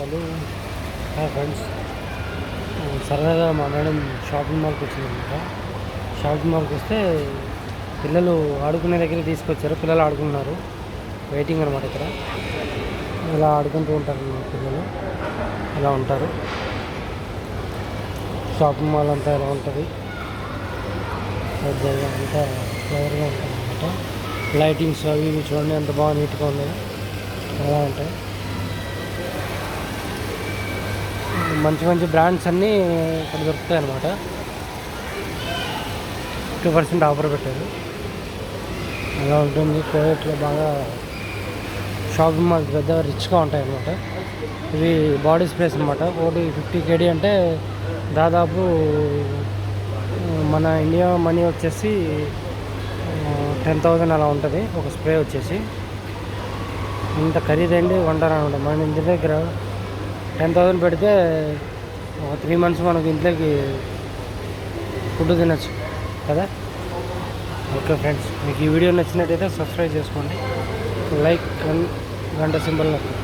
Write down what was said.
Hello hi friends. సరదాగా మా madam shopping మాల్కి వచ్చిందన్నమాట. షాపింగ్ మాల్కి వస్తే పిల్లలు ఆడుకునే దగ్గర తీసుకొచ్చారు. పిల్లలు ఆడుకున్నారు, వెయిటింగ్ అనమాట. ఇక్కడ ఇలా ఆడుకుంటూ ఉంటారు పిల్లలు, ఇలా ఉంటారు. షాపింగ్ మాల్ అంతా ఇలా ఉంటుంది, అంతా క్లియర్గా ఉంటుంది అనమాట. లైటింగ్స్ అవి ఇవి చూడండి ఎంత బాగా నీట్గా ఉన్నాయి, ఎలా ఉంటాయి. మంచి మంచి బ్రాండ్స్ అన్నీ ఇక్కడ దొరుకుతాయి అన్నమాట. 50% ఆఫర్ పెట్టారు, అలా ఉంటుంది. కోవిడ్లో బాగా షాపింగ్ మాల్స్ పెద్ద రిచ్గా ఉంటాయి అన్నమాట. ఇవి బాడీ స్ప్రేస్ అనమాట. 50 kg అంటే దాదాపు మన ఇండియా మనీ వచ్చేసి 10,000 అలా ఉంటుంది ఒక స్ప్రే వచ్చేసి. ఇంత ఖరీదైంది కొంటారు అనమాట. మన ఇంటి దగ్గర 10,000 పెడితే ఒక 3 months మనకి ఇంట్లోకి ఫుడ్ తినచ్చు కదా. ఓకే ఫ్రెండ్స్, మీకు ఈ వీడియో నచ్చినట్టయితే సబ్స్క్రైబ్ చేసుకోండి, లైక్ అండ్ గంట సింబల్ నొక్కండి.